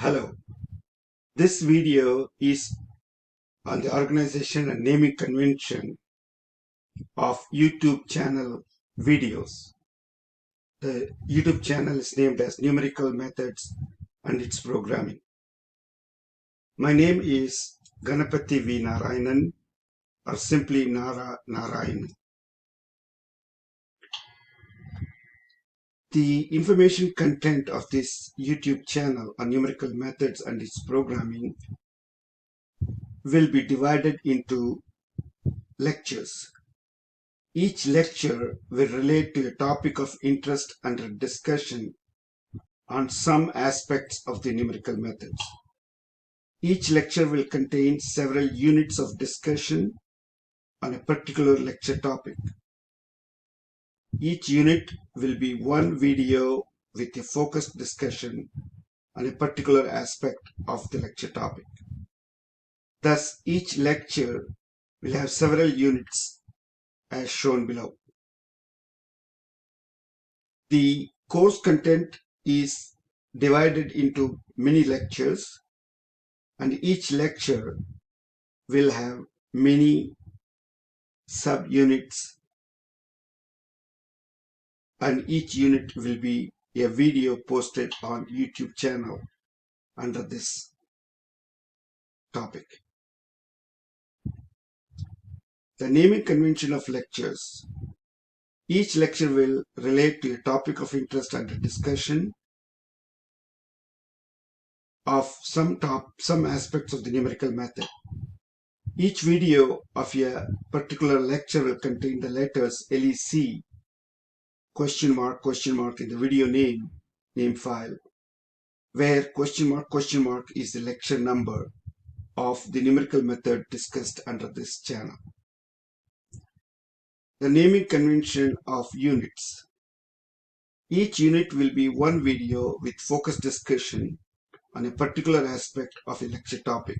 Hello, this video is on the organization and naming convention of YouTube channel videos. The YouTube channel is named as Numerical Methods and its programming. My name is Ganapati V. Narayanan or simply Narayanan. The information content of this YouTube channel on numerical methods and its programming will be divided into lectures. Each lecture will relate to a topic of interest under discussion on some aspects of the numerical methods. Each lecture will contain several units of discussion on a particular lecture topic. Each unit will be one video with a focused discussion on a particular aspect of the lecture topic. Thus, each lecture will have several units as shown below. The course content is divided into many lectures, and each lecture will have many subunits, and each unit will be a video posted on YouTube channel under this topic. The naming convention of lectures. Each lecture will relate to a topic of interest under discussion of some aspects of the numerical method. Each video of a particular lecture will contain the letters LEC question mark in the video name file, where question mark is the lecture number of the numerical method discussed under this channel. The naming convention of units. Each unit will be one video with focused discussion on a particular aspect of a lecture topic.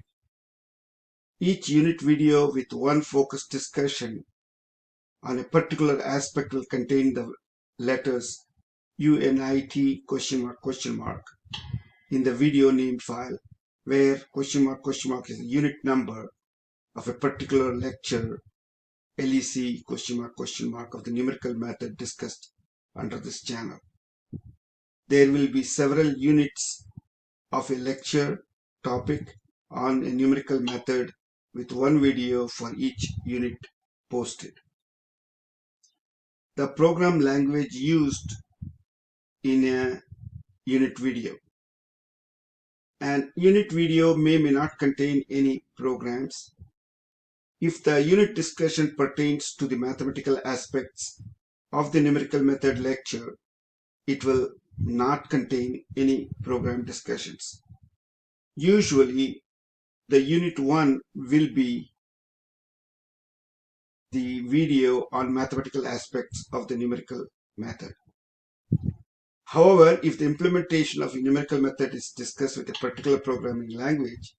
Each unit video with one focused discussion on a particular aspect will contain the letters UNIT question mark in the video name file, where question mark is the unit number of a particular lecture LEC question mark of the numerical method discussed under this channel. There will be several units of a lecture topic on a numerical method with one video for each unit posted. The program language used in a unit video. An unit video may not contain any programs. If the unit discussion pertains to the mathematical aspects of the numerical method lecture, it will not contain any program discussions. Usually, the unit 1 will be the video on mathematical aspects of the numerical method. However, if the implementation of a numerical method is discussed with a particular programming language,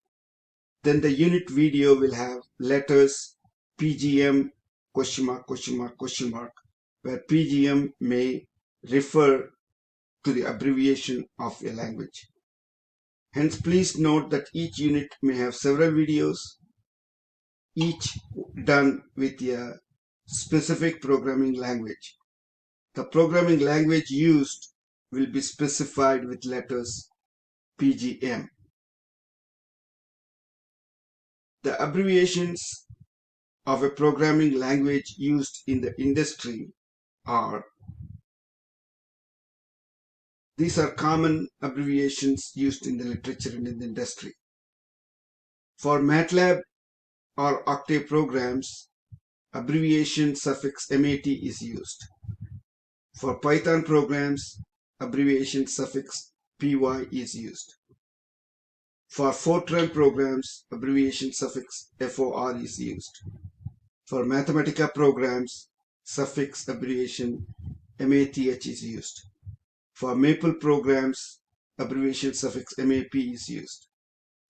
then the unit video will have letters PGM question mark, where PGM may refer to the abbreviation of a language. Hence, please note that each unit may have several videos, each done with a specific programming language. The programming language used will be specified with letters PGM. The abbreviations of a programming language used in the industry are, these are common abbreviations used in the literature and in the industry. For MATLAB or Octave programs, abbreviation suffix MAT is used. For Python programs, abbreviation suffix PY is used. For Fortran programs, abbreviation suffix FOR is used. For Mathematica programs, suffix abbreviation MATH is used. For Maple programs, abbreviation suffix MAP is used.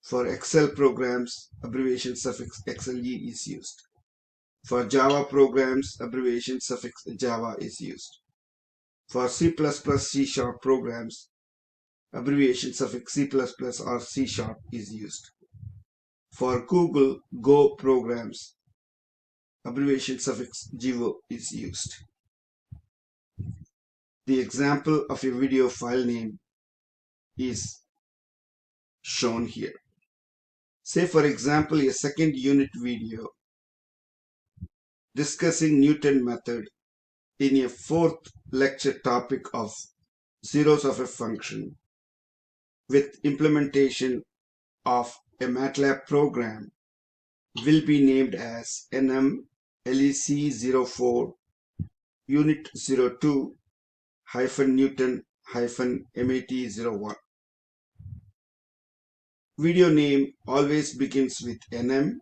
For Excel programs, abbreviation suffix XLE is used. For Java programs, abbreviation suffix Java is used. For C++, C# programs, abbreviation suffix C++ or C# is used. For Google Go programs, abbreviation suffix GO is used. The example of a video file name is shown here. Say for example a second unit video discussing Newton method in a fourth lecture topic of zeros of a function with implementation of a MATLAB program will be named as NMlec04 unit 02 Newton MAT01. Video name always begins with NM,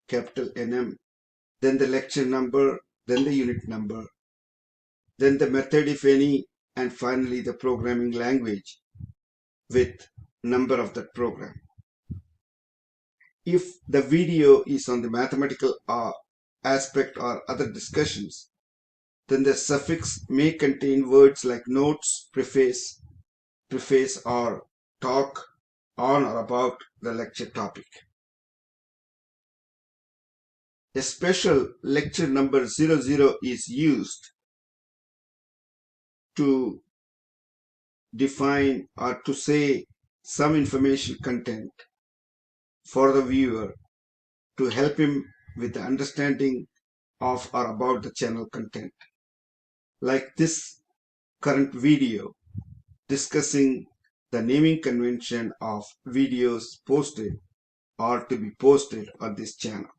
capital NM, then the lecture number, then the unit number, then the method if any, and finally the programming language with number of that program. If the video is on the mathematical aspect or other discussions, then the suffix may contain words like notes, preface, or talk on or about the lecture topic. A special lecture number 00 is used to define or to say some information content for the viewer to help him with the understanding of or about the channel content. Like this current video discussing the naming convention of videos posted or to be posted on this channel.